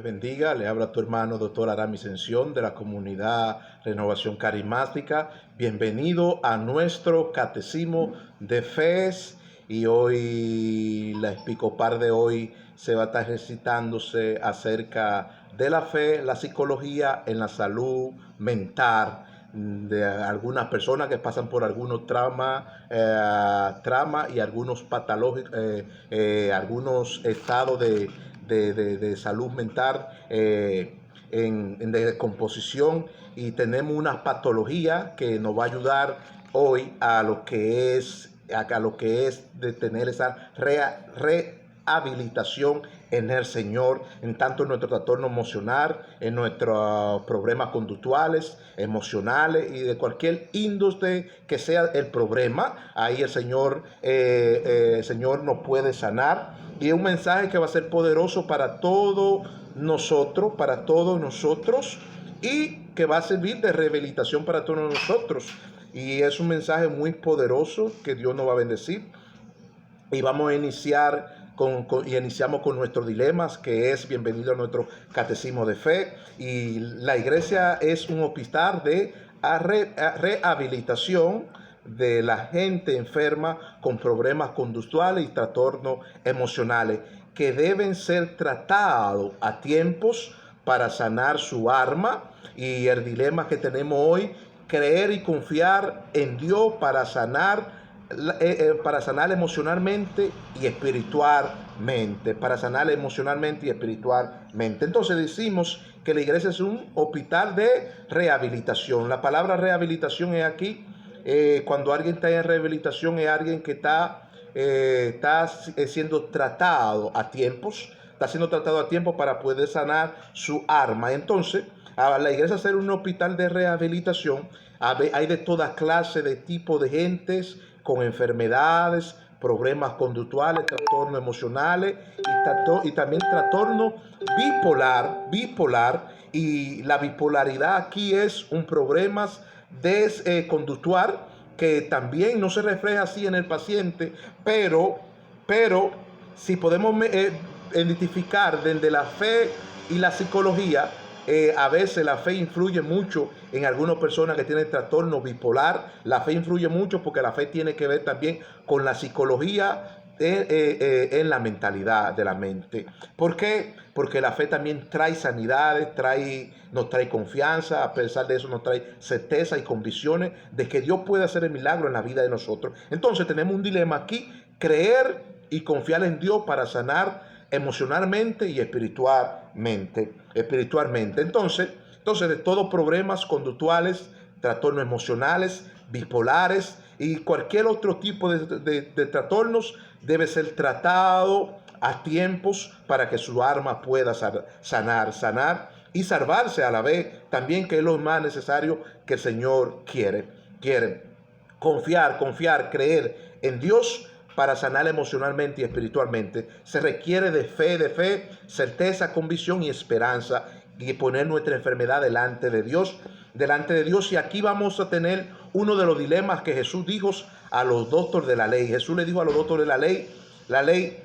bendiga. Le habla tu hermano, doctor Aramis Ascensión, de la comunidad Renovación Carismática. Bienvenido a nuestro Catecismo de Fe. Y hoy, la Episcopal de hoy se va a estar recitándose acerca de la fe, la psicología en la salud mental de algunas personas que pasan por algunos traumas y algunos patológicos, algunos estados de salud mental en descomposición, y tenemos una patología que nos va a ayudar hoy a lo que es de tener esa rehabilitación en el Señor, en tanto en nuestro trastorno emocional, en nuestros problemas conductuales, emocionales y de cualquier índole que sea el problema. Ahí el Señor nos puede sanar, y es un mensaje que va a ser poderoso para todos nosotros, y que va a servir de rehabilitación para todos nosotros. Y es un mensaje muy poderoso que Dios nos va a bendecir. Y vamos a iniciar iniciamos con nuestros dilemas, que es bienvenido a nuestro Catecismo de Fe. Y la iglesia es un hospital de rehabilitación de la gente enferma con problemas conductuales y trastornos emocionales, que deben ser tratados a tiempos para sanar su alma. Y el dilema que tenemos hoy: creer y confiar en Dios para sanar emocionalmente y espiritualmente. Entonces decimos que la iglesia es un hospital de rehabilitación. La palabra rehabilitación es aquí, cuando alguien está en rehabilitación, es alguien que está siendo tratado a tiempos, para poder sanar su alma. Entonces, a la iglesia ser un hospital de rehabilitación, hay de toda clase de tipo de gentes con enfermedades, problemas conductuales, trastornos emocionales y también trastorno bipolar. Y la bipolaridad aquí es un problema conductual que también no se refleja así en el paciente, pero si podemos identificar desde la fe y la psicología, a veces la fe influye mucho en algunas personas que tienen trastorno bipolar. La fe influye mucho porque la fe tiene que ver también con la psicología en la mentalidad de la mente. ¿Por qué? Porque la fe también trae sanidades, nos trae confianza. A pesar de eso, nos trae certeza y convicciones de que Dios puede hacer el milagro en la vida de nosotros. Entonces tenemos un dilema aquí: creer y confiar en Dios para sanar emocionalmente y espiritualmente. Entonces, de todos problemas conductuales, trastornos emocionales, bipolares y cualquier otro tipo de trastornos, debe ser tratado a tiempos para que su alma pueda sanar y salvarse a la vez también, que es lo más necesario que el Señor quiere. Confiar, creer en Dios para sanar emocionalmente y espiritualmente. Se requiere de fe, certeza, convicción y esperanza, y poner nuestra enfermedad delante de Dios. Y aquí vamos a tener uno de los dilemas que Jesús dijo a los doctores de la ley. Jesús le dijo a los doctores de la ley,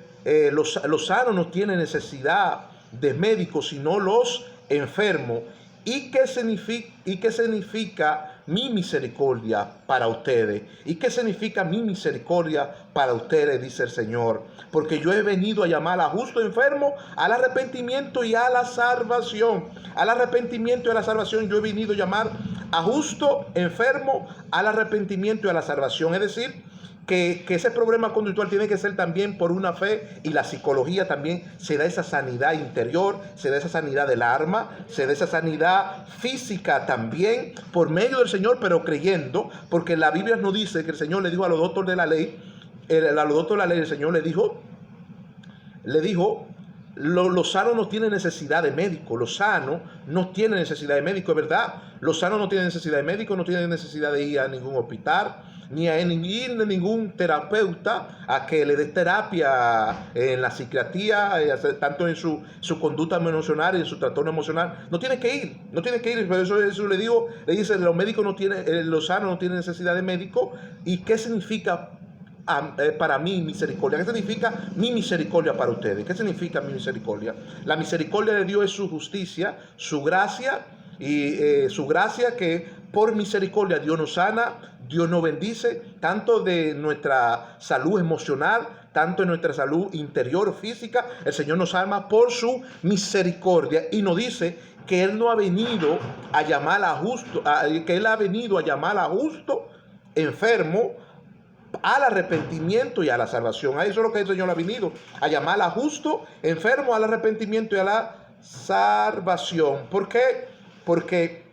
los sanos no tienen necesidad de médicos, sino los enfermos. ¿Y qué significa mi misericordia para ustedes? ¿Y qué significa mi misericordia para ustedes? Dice el Señor. Porque yo he venido a llamar a justo enfermo al arrepentimiento y a la salvación. Yo he venido a llamar a justo enfermo al arrepentimiento y a la salvación. Es decir, que ese problema conductual tiene que ser también por una fe, y la psicología también se da esa sanidad interior, se da esa sanidad del alma, se da esa sanidad física también por medio del Señor, pero creyendo, porque la Biblia nos dice que el Señor le dijo a los doctores de la ley, el Señor le dijo, los sanos no tienen necesidad de médico. Los sanos no tienen necesidad de médico, es verdad. Los sanos no tienen necesidad de médico, no tienen necesidad de ir a ningún hospital, ni a ir a ningún terapeuta a que le dé terapia en la psiquiatría, tanto en su conducta emocional y en su trastorno emocional. No tiene que ir. Por eso le dice, los sanos no tienen necesidad de médico. ¿Y qué significa para mí misericordia. ¿Qué significa mi misericordia para ustedes? ¿Qué significa mi misericordia? La misericordia de Dios es su justicia, su gracia, y su gracia que por misericordia Dios nos sana, Dios nos bendice, tanto de nuestra salud emocional, tanto en nuestra salud interior, física. El Señor nos ama por su misericordia y nos dice que Él no ha venido a llamar a justo, que Él ha venido a llamar a justo, enfermo, al arrepentimiento y a la salvación. A eso es lo que el Señor ha venido, a llamar a justo, enfermo, al arrepentimiento y a la salvación. ¿Por qué? Porque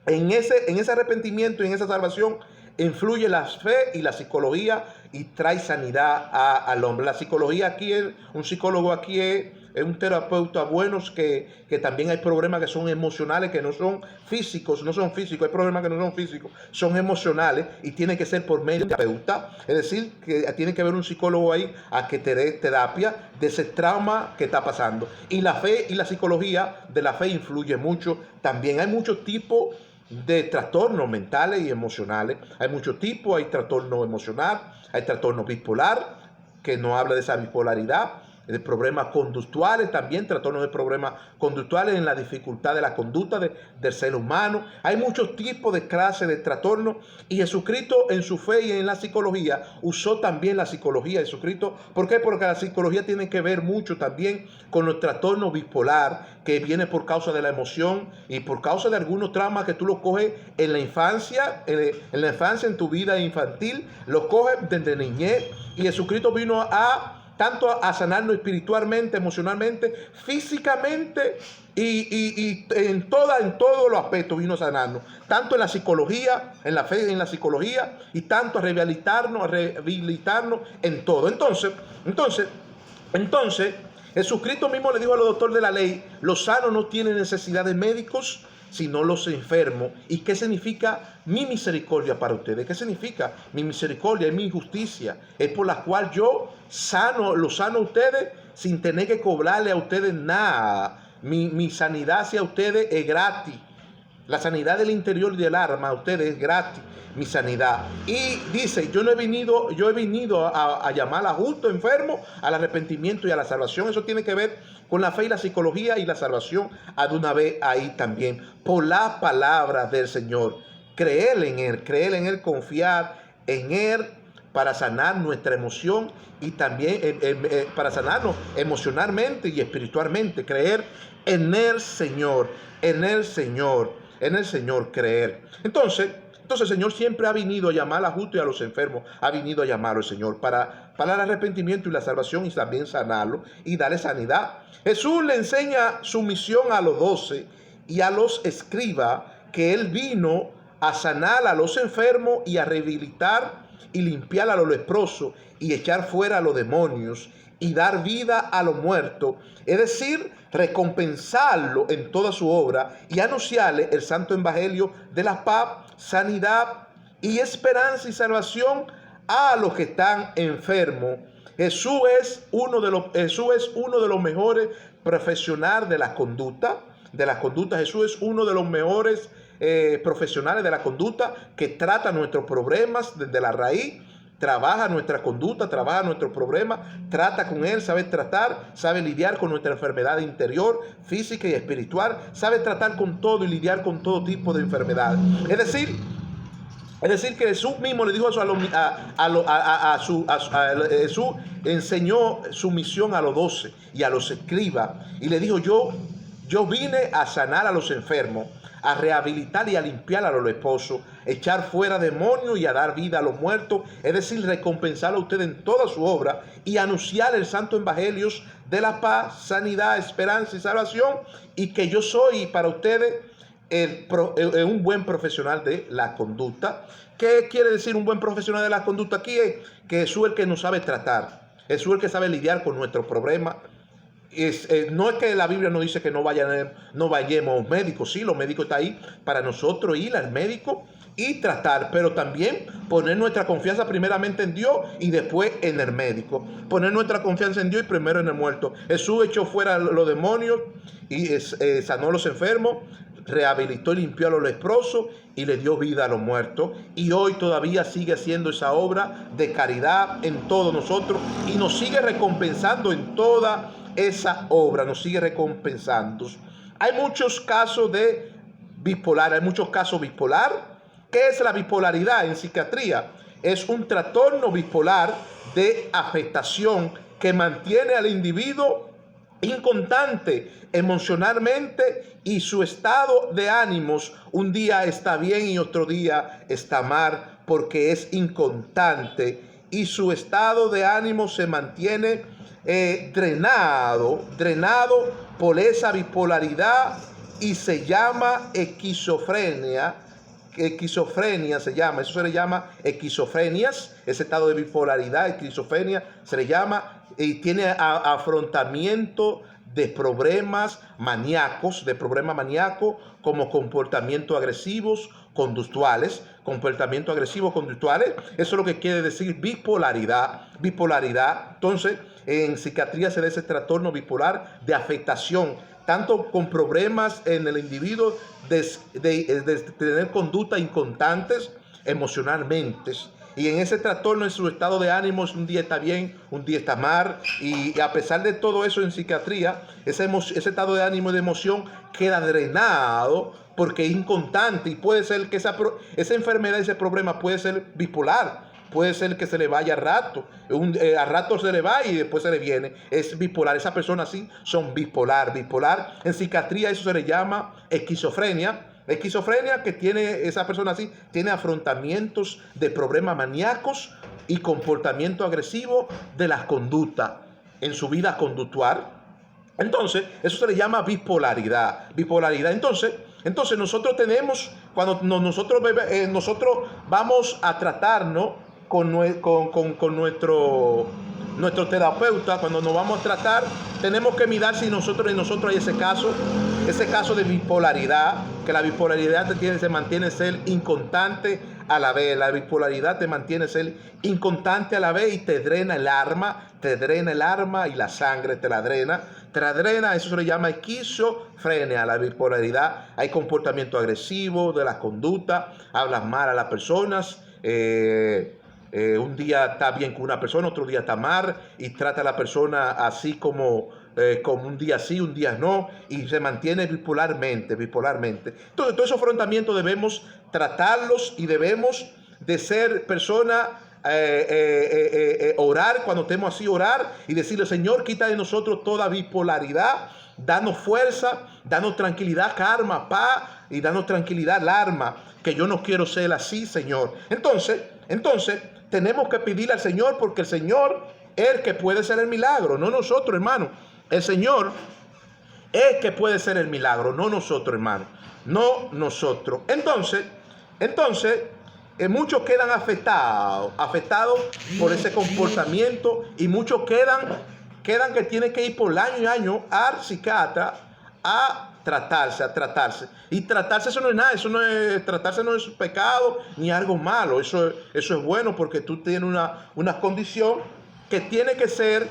en ese arrepentimiento y en esa salvación influye la fe y la psicología y trae sanidad al hombre. La psicología aquí un psicólogo aquí es un terapeuta bueno que también hay problemas que son emocionales, que no son físicos, hay problemas que no son físicos, son emocionales y tiene que ser por medio de un terapeuta. Es decir, que tiene que haber un psicólogo ahí a que te dé terapia de ese trauma que está pasando. Y la fe y la psicología de la fe influye mucho. También hay muchos tipos de trastornos mentales y emocionales. Hay muchos tipos, hay trastorno emocional, hay trastorno bipolar, que no habla de esa bipolaridad, de problemas conductuales, también trastornos de problemas conductuales en la dificultad de la conducta del ser humano. Hay muchos tipos de clases de trastornos y Jesucristo en su fe y en la psicología usó también la psicología de Jesucristo. ¿Por qué? Porque la psicología tiene que ver mucho también con los trastornos bipolar, que viene por causa de la emoción y por causa de algunos traumas que tú los coges en la infancia, en tu vida infantil, los coges desde niñez, y Jesucristo vino tanto a sanarnos espiritualmente, emocionalmente, físicamente y en todos los aspectos vino a sanarnos. Tanto en la psicología, en la fe, en la psicología, y tanto a rehabilitarnos en todo. Entonces, Jesucristo mismo le dijo a los doctores de la ley: los sanos no tienen necesidad de médicos, sino los enfermos. ¿Y qué significa mi misericordia para ustedes? ¿Qué significa mi misericordia? Es mi justicia, es por la cual yo los sano a ustedes sin tener que cobrarle a ustedes nada. Mi sanidad hacia ustedes es gratis. La sanidad del interior y del alma a ustedes es gratis, mi sanidad. Y dice, yo he venido a llamar a justo, enfermo, al arrepentimiento y a la salvación. Eso tiene que ver con la fe y la psicología y la salvación de una vez ahí también. Por la palabra del Señor. Creer en Él, confiar en Él para sanar nuestra emoción y también para sanarnos emocionalmente y espiritualmente. Creer en el Señor, creer. Entonces el Señor siempre ha venido a llamar a justo y a los enfermos. Ha venido a llamarlo el Señor para el arrepentimiento y la salvación, y también sanarlo y darle sanidad. Jesús le enseña su misión a los 12 y a los escribas, que Él vino a sanar a los enfermos y a rehabilitar y limpiar a los leprosos y echar fuera a los demonios y dar vida a los muertos, es decir, recompensarlo en toda su obra y anunciarle el santo evangelio de la paz, sanidad y esperanza y salvación a los que están enfermos. Jesús es uno de los mejores profesionales de la conducta. Jesús es uno de los mejores profesionales de la conducta, que trata nuestros problemas desde la raíz. Trabaja nuestra conducta, trabaja nuestro problema, trata con él, sabe tratar, sabe lidiar con nuestra enfermedad interior, física y espiritual, sabe tratar con todo y lidiar con todo tipo de enfermedades. Es decir, que Jesús mismo le dijo Jesús enseñó su misión a los 12 y a los escribas, y le dijo: yo vine a sanar a los enfermos, a rehabilitar y a limpiar a los leprosos, echar fuera demonios y a dar vida a los muertos, es decir, recompensar a ustedes en toda su obra y anunciar el santo evangelio de la paz, sanidad, esperanza y salvación, y que yo soy para ustedes un buen profesional de la conducta. ¿Qué quiere decir un buen profesional de la conducta? Aquí es que Jesús es el que nos sabe tratar, Jesús es el que sabe lidiar con nuestros problemas. No es que la Biblia nos dice que no vayamos a un médico. Sí, los médicos están ahí para nosotros ir al médico y tratar, pero también poner nuestra confianza primeramente en Dios y después en el médico. Poner nuestra confianza en Dios y primero en el muerto. Jesús echó fuera los demonios y sanó a los enfermos, rehabilitó y limpió a los leprosos y le dio vida a los muertos. Y hoy todavía sigue haciendo esa obra de caridad en todos nosotros y nos sigue recompensando en toda esa obra, nos sigue recompensando. Hay muchos casos de bipolar, hay muchos casos bipolar. ¿Qué es la bipolaridad en psiquiatría? Es un trastorno bipolar de afectación que mantiene al individuo inconstante emocionalmente y su estado de ánimos un día está bien y otro día está mal porque es inconstante y su estado de ánimo se mantiene drenado por esa bipolaridad y se llama esquizofrenia. Esquizofrenia se llama, eso se le llama esquizofrenias, ese estado de bipolaridad, esquizofrenia se le llama y tiene afrontamiento de problemas maníacos, como comportamientos agresivos conductuales, eso es lo que quiere decir bipolaridad. Entonces, en psiquiatría se da ese trastorno bipolar de afectación, tanto con problemas en el individuo de tener conductas inconstantes emocionalmente. Y en ese trastorno, en su estado de ánimo, un día está bien, un día está mal. Y a pesar de todo eso en psiquiatría, ese estado de ánimo y de emoción queda drenado porque es inconstante. Y puede ser que esa enfermedad, ese problema puede ser bipolar. Puede ser que se le vaya a rato. A rato se le va y después se le viene. Es bipolar. Esas personas así son bipolar. En psiquiatría eso se le llama esquizofrenia. Esquizofrenia que tiene esa persona así, tiene afrontamientos de problemas maníacos y comportamiento agresivo de las conductas en su vida conductual. Entonces, eso se le llama bipolaridad. Entonces nosotros tenemos, cuando nosotros vamos a tratarnos con nuestro terapeuta, cuando nos vamos a tratar, tenemos que mirar si en nosotros hay ese caso de bipolaridad, que la bipolaridad se mantiene ser inconstante a la vez. La bipolaridad te mantiene ser inconstante a la vez y te drena el arma y la sangre te la drena, eso se le llama esquizofrenia. La bipolaridad, hay comportamiento agresivo de las conductas, hablas mal a las personas, un día está bien con una persona, otro día está mal y trata a la persona así como un día sí, un día no, y se mantiene bipolarmente. Entonces, todos esos afrontamientos debemos tratarlos y debemos de ser personas, orar cuando estemos así, orar y decirle: Señor, quita de nosotros toda bipolaridad, danos fuerza, danos tranquilidad, calma, paz, y danos tranquilidad, alarma, que yo no quiero ser así, Señor. Entonces, tenemos que pedirle al Señor, porque el Señor es el que puede hacer el milagro, no nosotros, hermano. El Señor es el que puede hacer el milagro, no nosotros, hermano. No nosotros. Entonces, muchos quedan afectados por ese comportamiento y muchos quedan que tienen que ir por año y año al psiquiatra a tratarse. Y tratarse, eso no es nada, tratarse no es pecado ni algo malo. Eso es bueno, porque tú tienes una condición que tiene que ser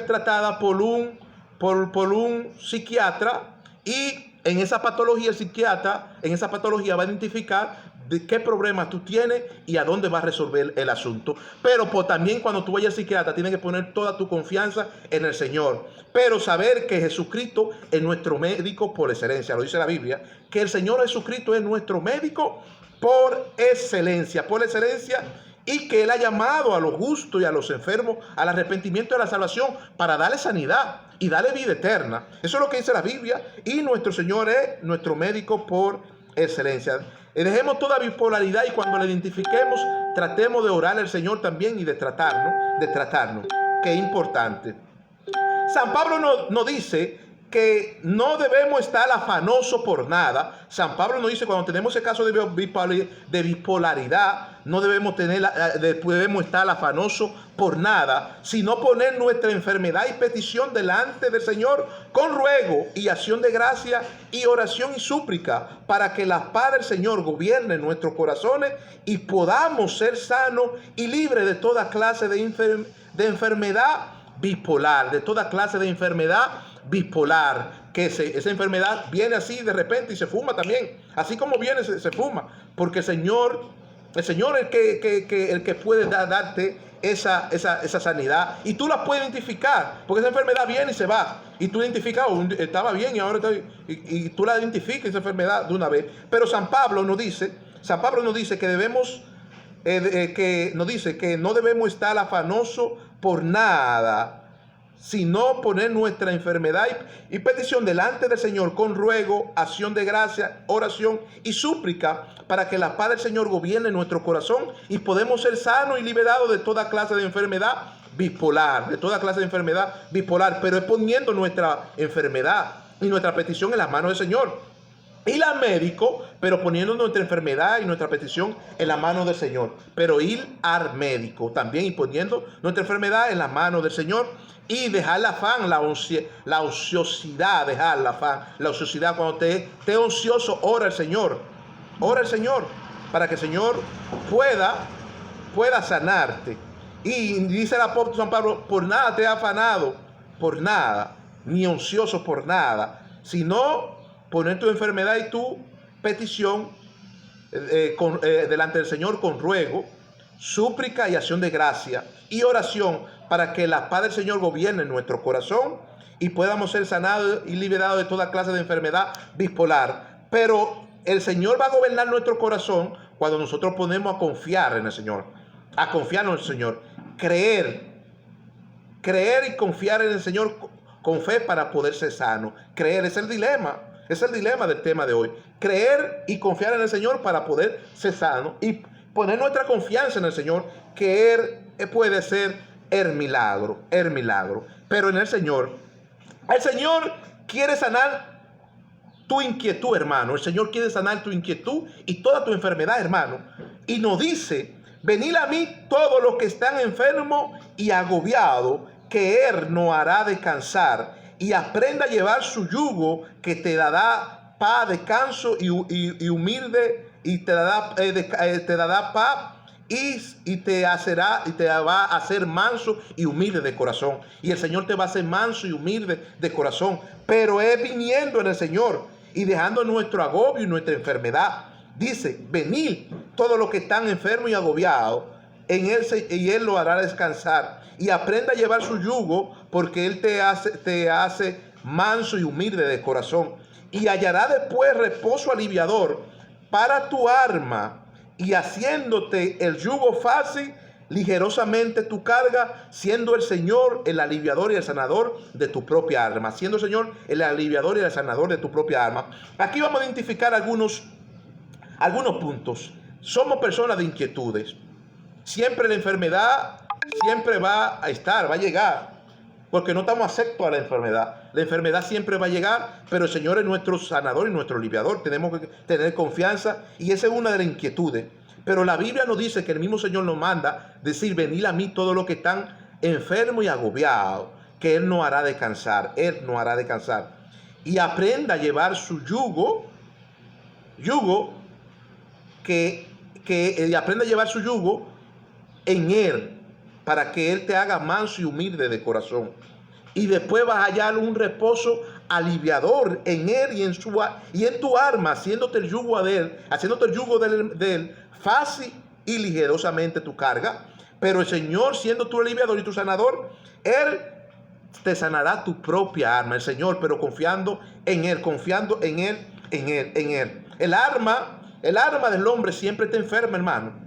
tratada por un psiquiatra, y en esa patología el psiquiatra va a identificar de qué problema tú tienes y a dónde va a resolver el asunto. Pero también cuando tú vayas al psiquiatra tienes que poner toda tu confianza en el Señor. Pero saber que Jesucristo es nuestro médico por excelencia. Lo dice la Biblia, que el Señor Jesucristo es nuestro médico por excelencia. Y que Él ha llamado a los justos y a los enfermos al arrepentimiento y a la salvación para darle sanidad y darle vida eterna. Eso es lo que dice la Biblia, y nuestro Señor es nuestro médico por excelencia. Dejemos toda bipolaridad y cuando la identifiquemos, tratemos de orar al Señor también y de tratarnos, que es importante. San Pablo nos dice que no debemos estar afanosos por nada. San Pablo nos dice, cuando tenemos ese caso de bipolaridad, no debemos estar afanosos por nada, sino poner nuestra enfermedad y petición delante del Señor con ruego y acción de gracia y oración y súplica, para que la paz del Señor gobierne nuestros corazones y podamos ser sanos y libres de toda clase de enfermedad bipolar, que esa enfermedad viene así de repente y se fuma también. Así como viene, se fuma. Porque el Señor es el que puede darte esa sanidad. Y tú la puedes identificar. Porque esa enfermedad viene y se va. Y tú identificas, estaba bien y ahora está bien. Y tú la identificas, esa enfermedad, de una vez. Pero San Pablo nos dice que debemos, que nos dice que no debemos estar afanosos por nada, sino poner nuestra enfermedad y petición delante del Señor con ruego, acción de gracia, oración y súplica, para que la paz del Señor gobierne nuestro corazón y podemos ser sanos y liberados de toda clase de enfermedad bipolar, pero es poniendo nuestra enfermedad y nuestra petición en las manos del Señor. Ir al médico, pero poniendo nuestra enfermedad y nuestra petición en la mano del Señor. Pero ir al médico también y poniendo nuestra enfermedad en las manos del Señor. Y dejar el afán, la ociosidad, dejar el afán, la ociosidad. Cuando te ocioso, ora al Señor. Ora al Señor para que el Señor pueda sanarte. Y dice el apóstol San Pablo, por nada te he afanado, por nada, ni ocioso por nada, sino poner tu enfermedad y tu petición delante del Señor con ruego, súplica y acción de gracia y oración, para que la paz del Señor gobierne en nuestro corazón y podamos ser sanados y liberados de toda clase de enfermedad bipolar. Pero el Señor va a gobernar nuestro corazón cuando nosotros ponemos a confiar en el Señor, a confiar en el Señor, creer y confiar en el Señor con fe para poder ser sano. Creer es el dilema. Es el dilema del tema de hoy. Creer y confiar en el Señor para poder ser sano y poner nuestra confianza en el Señor, que Él puede ser el milagro. Pero en el Señor quiere sanar tu inquietud, hermano. El Señor quiere sanar tu inquietud y toda tu enfermedad, hermano. Y nos dice, venid a mí todos los que están enfermos y agobiados, que Él nos hará descansar. Y aprenda a llevar su yugo, que te dará paz, descanso y humilde, y te dará paz y te va a hacer manso y humilde de corazón. Y el Señor te va a hacer manso y humilde de corazón. Pero es viniendo en el Señor y dejando nuestro agobio y nuestra enfermedad. Dice, venid todos los que están enfermos y agobiados, en Él y Él lo hará descansar. Y aprenda a llevar su yugo, porque Él te hace manso y humilde de corazón. Y hallará después reposo aliviador para tu alma, y haciéndote el yugo fácil, ligerosamente tu carga, siendo el Señor el aliviador y el sanador de tu propia alma. Siendo el Señor el aliviador y el sanador de tu propia alma. Aquí vamos a identificar algunos puntos. Somos personas de inquietudes. Siempre la enfermedad siempre va a llegar, porque no estamos aceptos a la enfermedad. La enfermedad siempre va a llegar, pero el Señor es nuestro sanador y nuestro aliviador. Tenemos que tener confianza, y esa es una de las inquietudes. Pero la Biblia nos dice que el mismo Señor nos manda decir, venid a mí todos los que están enfermos y agobiados, que Él nos hará descansar. Y aprenda a llevar su yugo, aprenda a llevar su yugo en Él, para que Él te haga manso y humilde de corazón. Y después vas a hallar un reposo aliviador en Él y en tu alma, haciéndote el yugo de Él fácil y ligerosamente tu carga. Pero el Señor, siendo tu aliviador y tu sanador, Él te sanará tu propia alma. El Señor, pero confiando en Él. El alma del hombre siempre está enferma, hermano.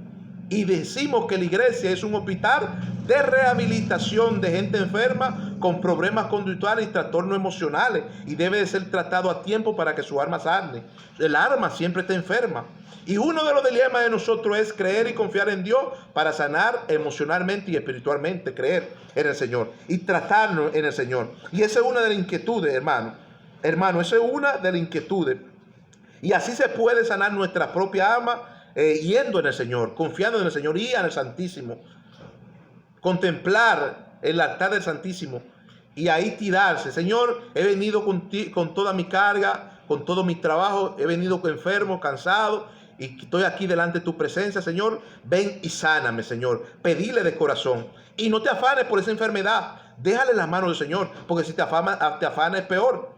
Y decimos que la iglesia es un hospital de rehabilitación de gente enferma con problemas conductuales y trastornos emocionales, y debe de ser tratado a tiempo para que su alma sane. El alma siempre está enferma. Y uno de los dilemas de nosotros es creer y confiar en Dios para sanar emocionalmente y espiritualmente, creer en el Señor y tratarnos en el Señor. Y esa es una de las inquietudes, hermano. Esa es una de las inquietudes. Y así se puede sanar nuestra propia alma, yendo en el Señor, confiando en el Señor, y en el Santísimo, contemplar el altar del Santísimo y ahí tirarse. Señor, he venido con toda mi carga, con todo mi trabajo, he venido enfermo, cansado, y estoy aquí delante de tu presencia. Señor, ven y sáname, Señor. Pedile de corazón y no te afanes por esa enfermedad. Déjale las manos del Señor, porque si te afana es peor.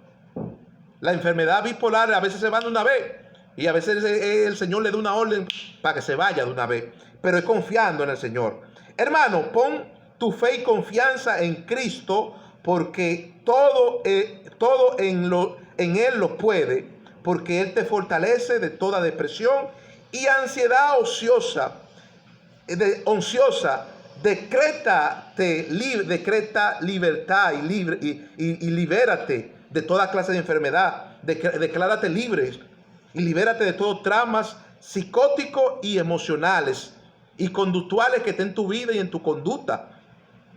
La enfermedad bipolar a veces se va de una vez y a veces el Señor le da una orden para que se vaya de una vez, pero es confiando en el Señor. Hermano, pon tu fe y confianza en Cristo, porque todo en Él lo puede, porque Él te fortalece de toda depresión y ansiedad ociosa. Decreta libertad y libérate de toda clase de enfermedad. Declárate libre y libérate de todos traumas psicóticos y emocionales y conductuales que estén en tu vida y en tu conducta.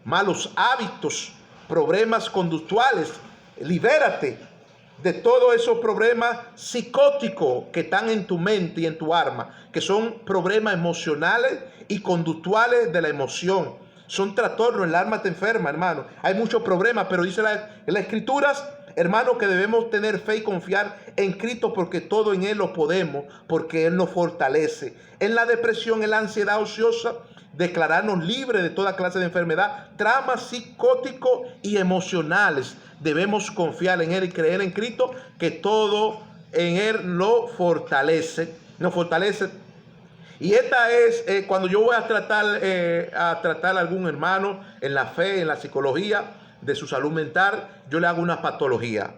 Malos hábitos, problemas conductuales. Libérate de todos esos problemas psicóticos que están en tu mente y en tu alma, que son problemas emocionales y conductuales de la emoción. Son trastornos, el alma te enferma, hermano. Hay muchos problemas, pero dice en las Escrituras, hermano, que debemos tener fe y confiar en Cristo, porque todo en Él lo podemos, porque Él nos fortalece. En la depresión, en la ansiedad ociosa, declararnos libres de toda clase de enfermedad, traumas psicóticos y emocionales. Debemos confiar en Él y creer en Cristo, que todo en Él lo fortalece. Nos fortalece. Y esta es cuando yo voy a tratar a algún hermano en la fe, en la psicología de su salud mental, yo le hago una patología.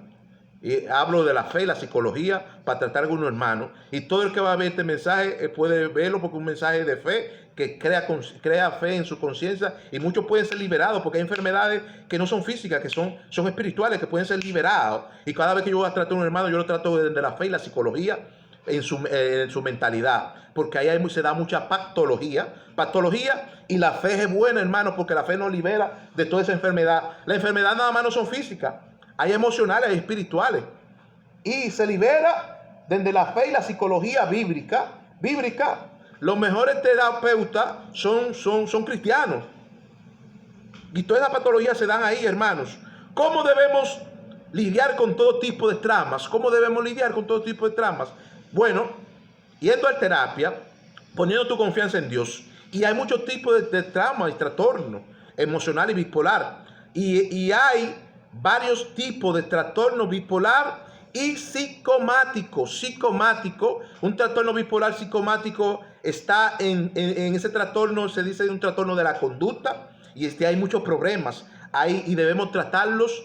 Y hablo de la fe y la psicología para tratar a algunos hermanos. Y todo el que va a ver este mensaje puede verlo, porque es un mensaje de fe que crea fe en su conciencia. Y muchos pueden ser liberados, porque hay enfermedades que no son físicas, que son espirituales, que pueden ser liberados. Y cada vez que yo voy a tratar a un hermano, yo lo trato desde la fe y la psicología en su mentalidad. Porque ahí se da mucha patología. Y la fe es buena, hermano, porque la fe nos libera de toda esa enfermedad. La enfermedad nada más no son físicas. Hay emocionales, hay espirituales. Y se libera desde la fe y la psicología bíblica. Los mejores terapeutas son cristianos. Y todas esas patologías se dan ahí, hermanos. ¿Cómo debemos lidiar con todo tipo de traumas? Bueno, yendo a terapia, poniendo tu confianza en Dios. Y hay muchos tipos de traumas y trastornos emocional y bipolar. Y hay varios tipos de trastorno bipolar y psicomático. Un trastorno bipolar psicomático está en ese trastorno, se dice un trastorno de la conducta, y hay muchos problemas ahí y debemos tratarlos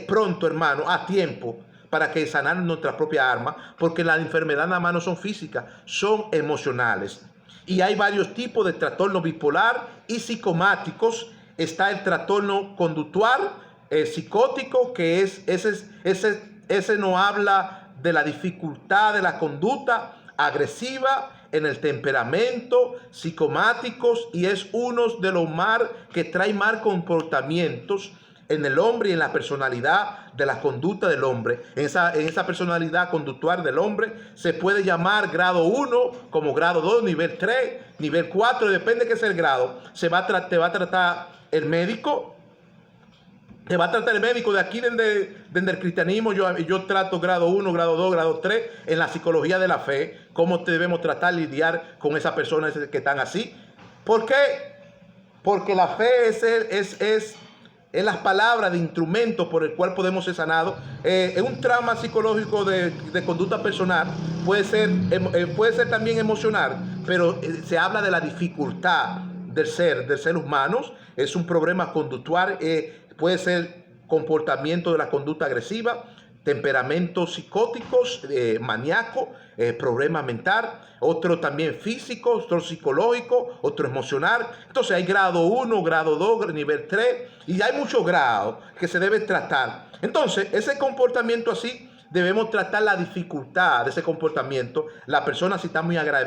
pronto, hermano, a tiempo, para que sanar nuestra propia alma, porque las enfermedades nada más no son físicas, son emocionales. Y hay varios tipos de trastornos bipolar y psicomáticos. Está el trastorno conductual, psicótico, que ese nos habla de la dificultad de la conducta agresiva, en el temperamento, psicomáticos, y es uno de los que trae mal comportamientos en el hombre y en la personalidad de la conducta del hombre. En esa personalidad conductual del hombre se puede llamar grado 1, como grado 2, nivel 3, nivel 4, depende de qué sea el grado. Te va a tratar el médico. Te va a tratar el médico de aquí, desde el cristianismo. Yo trato grado 1, grado 2, grado 3 en la psicología de la fe. Cómo debemos tratar, lidiar con esas personas que están así. ¿Por qué? Porque la fe es las palabras de instrumento por el cual podemos ser sanados. Es un trauma psicológico de conducta personal. Puede ser también emocional, pero se habla de la dificultad del ser humano. Es un problema conductual. Puede ser comportamiento de la conducta agresiva, temperamentos psicóticos, maníaco, problema mental, otro también físico, otro psicológico, otro emocional. Entonces hay grado 1, grado 2, nivel 3, y hay muchos grados que se deben tratar. Entonces, ese comportamiento así, debemos tratar la dificultad de ese comportamiento. La persona, si está muy está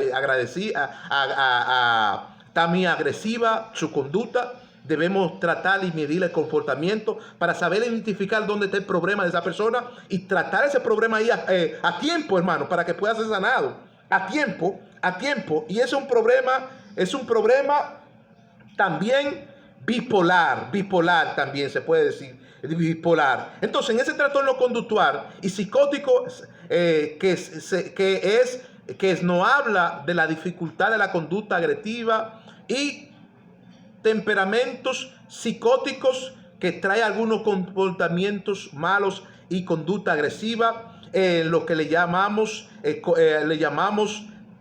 muy agresiva, su conducta, debemos tratar y medir el comportamiento para saber identificar dónde está el problema de esa persona y tratar ese problema ahí a tiempo, hermano, para que pueda ser sanado. A tiempo. Y es un problema también bipolar también se puede decir, bipolar. Entonces, en ese trastorno conductual y psicótico que nos habla de la dificultad de la conducta agresiva y temperamentos psicóticos que trae algunos comportamientos malos y conducta agresiva, lo que le llamamos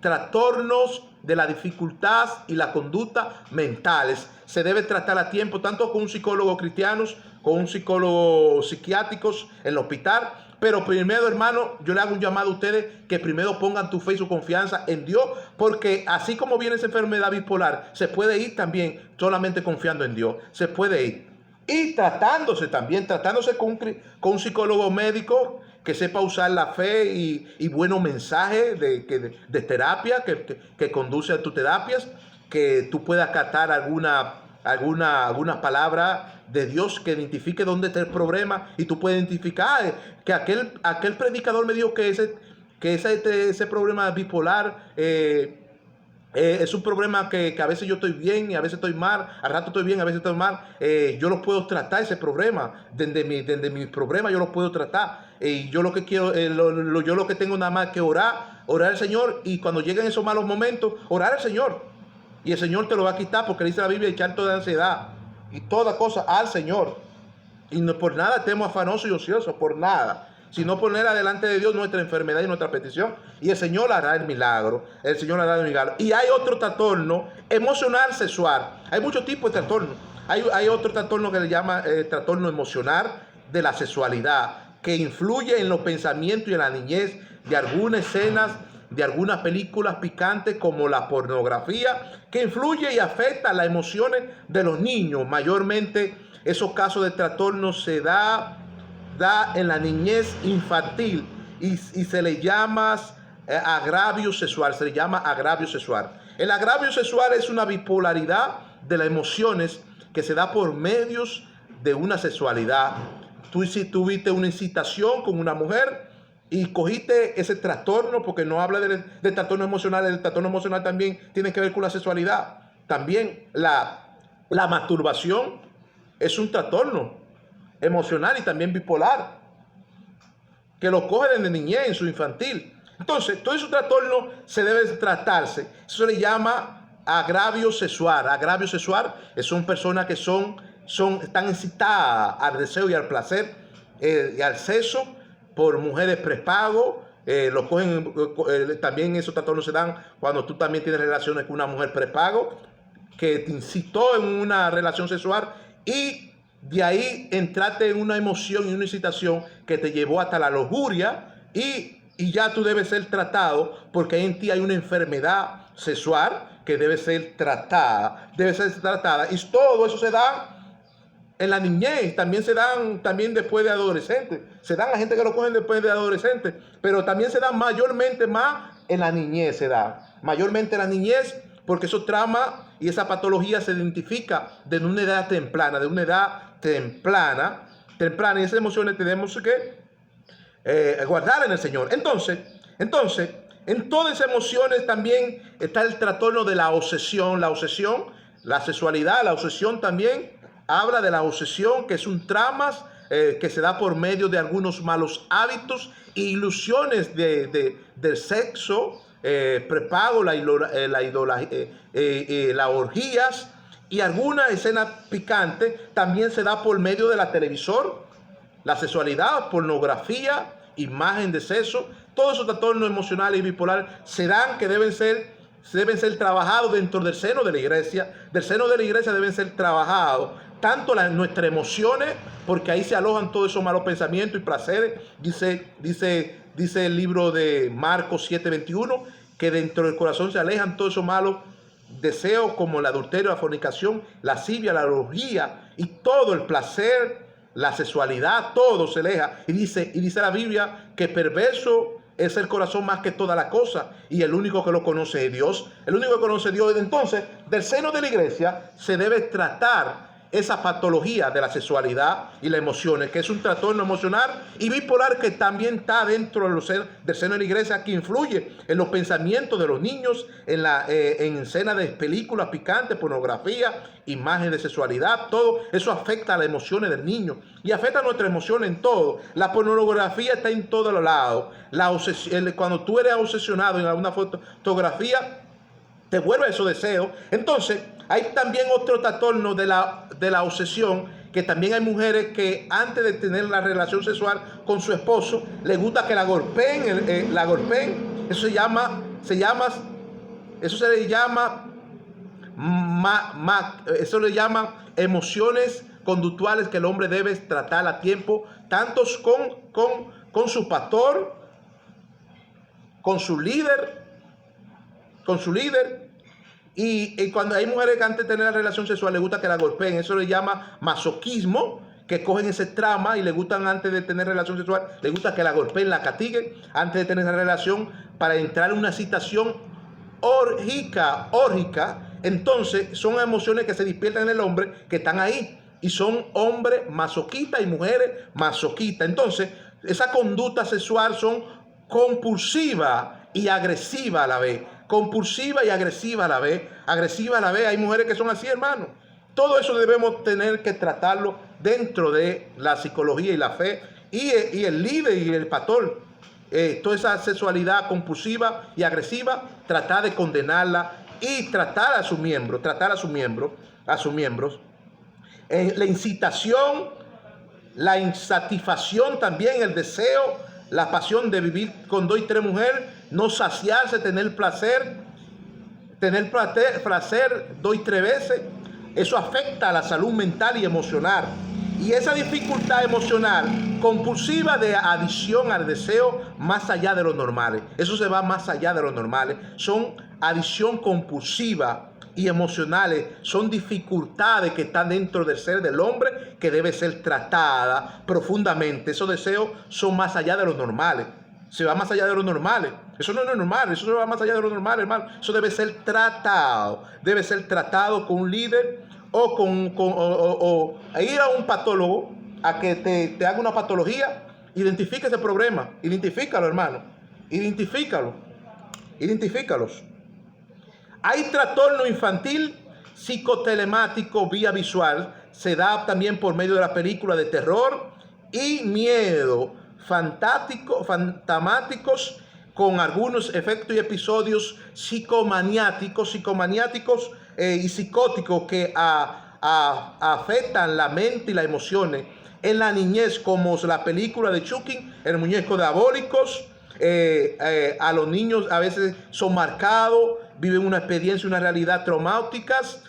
trastornos de la dificultad y la conducta mentales. Se debe tratar a tiempo, tanto con un psicólogo cristiano, con un psicólogo psiquiátrico en el hospital. Pero primero, hermano, yo le hago un llamado a ustedes que primero pongan tu fe y su confianza en Dios, porque así como viene esa enfermedad bipolar, se puede ir también solamente confiando en Dios. Se puede ir. Y tratándose con un psicólogo médico que sepa usar la fe y buenos mensajes de terapia que conduce a tus terapias, que tú puedas captar alguna palabra de Dios que identifique dónde está el problema, y tú puedes identificar que aquel predicador me dijo que ese problema bipolar es un problema que a veces yo estoy bien y a veces estoy mal, al rato estoy bien, a veces estoy mal. Yo lo puedo tratar, ese problema, desde mi problema yo lo puedo tratar. Y yo lo que quiero, yo lo que tengo nada más que orar al Señor, y cuando lleguen esos malos momentos, orar al Señor. Y el Señor te lo va a quitar, porque dice la Biblia, echar toda ansiedad y toda cosa al Señor. Y no por nada estemos afanosos y ociosos, por nada, sino poner adelante de Dios nuestra enfermedad y nuestra petición, y el Señor hará el milagro. El Señor hará el milagro. Y hay otro trastorno emocional sexual. Hay muchos tipos de trastornos. Hay otro trastorno que le llama trastorno emocional de la sexualidad, que influye en los pensamientos y en la niñez de algunas escenas de algunas películas picantes, como la pornografía, que influye y afecta las emociones de los niños. Mayormente esos casos de trastorno se da en la niñez infantil, y se le llama agravio sexual. Se le llama agravio sexual. El agravio sexual es una bipolaridad de las emociones que se da por medios de una sexualidad. Si tuviste una incitación con una mujer y cogiste ese trastorno, porque no habla del trastorno emocional. El trastorno emocional también tiene que ver con la sexualidad. También la masturbación es un trastorno emocional y también bipolar, que lo coge desde niñez, en su infantil. Entonces, todo ese trastorno se debe tratarse. Eso se le llama agravio sexual. Agravio sexual son personas que están incitadas al deseo y al placer y al sexo por mujeres prepago. También esos trastornos se dan cuando tú también tienes relaciones con una mujer prepago que te incitó en una relación sexual, y de ahí entraste en una emoción y una excitación que te llevó hasta la lujuria, y ya tú debes ser tratado, porque en ti hay una enfermedad sexual que debe ser tratada. Y todo eso se da en la niñez. También se dan después de adolescentes. Se dan a gente que lo cogen después de adolescentes, pero también se dan mayormente más en la niñez. Mayormente en la niñez, porque esos traumas y esa patología se identifica desde una edad temprana, y esas emociones tenemos que guardar en el Señor. Entonces, en todas esas emociones también está el trastorno de la obsesión. La sexualidad, la obsesión también habla de la obsesión, que es un trauma que se da por medio de algunos malos hábitos e ilusiones del sexo, prepago, las orgías y alguna escena picante. También se da por medio de la televisor, la sexualidad, pornografía, imagen de sexo. Todos esos trastornos emocionales y bipolares se dan, que deben ser trabajados dentro del seno de la iglesia. Del seno de la iglesia deben ser trabajados tanto nuestras emociones, porque ahí se alojan todos esos malos pensamientos y placeres. Dice el libro de Marcos 7:21, que dentro del corazón se alejan todos esos malos deseos, como el adulterio, la fornicación, la lascivia, la orgía y todo el placer, la sexualidad, todo se aleja. Y dice la Biblia que perverso es el corazón más que toda la cosa, y el único que lo conoce es Dios. El único que conoce a Dios. Entonces, del seno de la iglesia se debe tratar esa patología de la sexualidad y las emociones, que es un trastorno emocional y bipolar, que también está dentro del seno de la iglesia, que influye en los pensamientos de los niños, en escenas de películas picantes, pornografía, imágenes de sexualidad. Todo eso afecta a las emociones del niño y afecta a nuestras emociones en todo. La pornografía está en todos los lados. Cuando tú eres obsesionado en alguna fotografía, te vuelve esos deseos. Entonces, hay también otro trastorno de la obsesión, que también hay mujeres que antes de tener la relación sexual con su esposo, les gusta que la golpeen, eso se le llama eso le llama emociones conductuales que el hombre debe tratar a tiempo, tanto con su pastor, con su líder, y cuando hay mujeres que antes de tener la relación sexual les gusta que la golpeen, eso le llama masoquismo, que cogen ese trama y le gustan antes de tener relación sexual, les gusta que la golpeen, la castiguen antes de tener esa relación para entrar en una situación órgica. Entonces son emociones que se despiertan en el hombre que están ahí y son hombres masoquistas y mujeres masoquistas. Entonces esa conducta sexual son compulsiva y agresiva a la vez. Compulsiva y agresiva a la vez. Agresiva a la vez. Hay mujeres que son así, hermano. Todo eso debemos tener que tratarlo dentro de la psicología y la fe. Y el líder y el pastor, toda esa sexualidad compulsiva y agresiva, tratar de condenarla y tratar a sus miembros. La incitación, la insatisfacción también, el deseo, la pasión de vivir con 2 y 3 mujeres, no saciarse, tener placer 2 y 3 veces, eso afecta a la salud mental y emocional. Y esa dificultad emocional compulsiva de adicción al deseo más allá de lo normal, eso se va más allá de lo normal, son adicción compulsiva y emocionales, son dificultades que están dentro del ser del hombre que debe ser tratada profundamente. Esos deseos son más allá de lo normales, se va más allá de lo normales. Eso no es normal, eso se va más allá de lo normal, hermano. Eso debe ser tratado con un líder o ir a un patólogo a que te haga una patología. Identifica ese problema, identifícalo, hermano, identifícalos. Hay trastorno infantil psicotelemático vía visual, se da también por medio de la película de terror y miedo, fantasmáticos, con algunos efectos y episodios psicomaniáticos y psicóticos que afectan la mente y las emociones en la niñez, como la película de Chucky, el muñeco diabólicos. A los niños a veces son marcados, viven una experiencia, una realidad traumáticas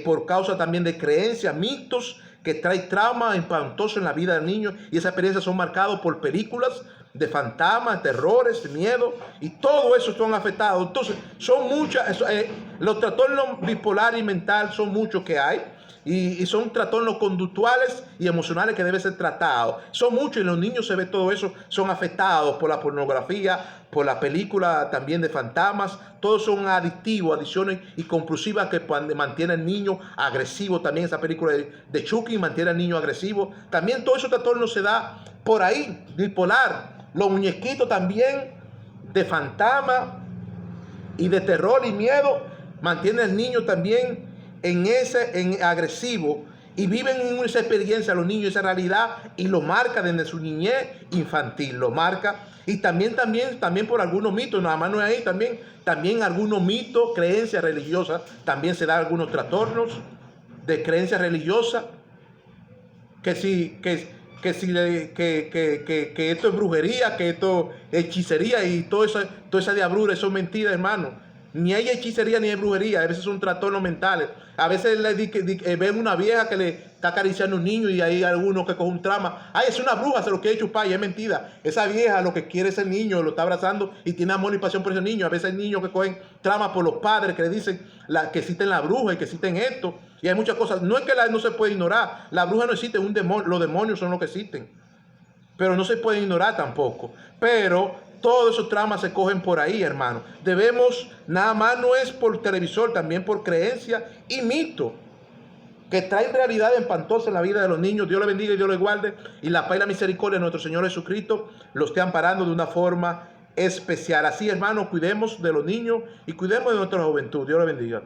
por causa también de creencias, mitos que traen trauma espantoso en la vida del niño, y esas experiencias son marcadas por películas de fantasmas, terrores, miedo, y todo eso son afectados. Entonces son muchas, los trastornos bipolar y mental son muchos que hay, y son trastornos conductuales y emocionales que deben ser tratados. Son muchos, y en los niños se ve todo eso, son afectados por la pornografía, por la película también de fantasmas. Todos son adictivos, adicciones y compulsivas que mantienen al niño agresivo. También esa película de Chucky mantiene al niño agresivo. También todo esos trastornos se da por ahí, bipolar. Los muñequitos también de fantasma y de terror y miedo mantienen al niño también en agresivo, y viven en esa experiencia los niños, esa realidad, y lo marca desde su niñez infantil, lo marca. Y también por algunos mitos, nada más no es ahí, también algunos mitos, creencias religiosas, también se dan algunos trastornos de creencias religiosas, que esto es brujería, que esto es hechicería, y toda esa diablura, eso es mentira, hermano. Ni hay hechicería ni hay brujería, a veces son trastornos mentales. A veces ven una vieja que le está acariciando a un niño, y hay alguno que coge un trama. Ay, es una bruja, se lo quiere chupar, y es mentira. Esa vieja lo que quiere es el niño, lo está abrazando y tiene amor y pasión por ese niño. A veces hay niños que cogen trama por los padres, que le dicen que existen la bruja y que existen esto. Y hay muchas cosas. No es que no se puede ignorar. La bruja no existe, un demonio, los demonios son los que existen. Pero no se puede ignorar tampoco. Pero todos esos tramas se cogen por ahí, hermano. Debemos, nada más no es por televisor, también por creencia y mito, que traen realidad espantosa en la vida de los niños. Dios les bendiga y Dios les guarde. Y la paz y la misericordia de nuestro Señor Jesucristo los esté amparando de una forma especial. Así, hermano, cuidemos de los niños y cuidemos de nuestra juventud. Dios les bendiga.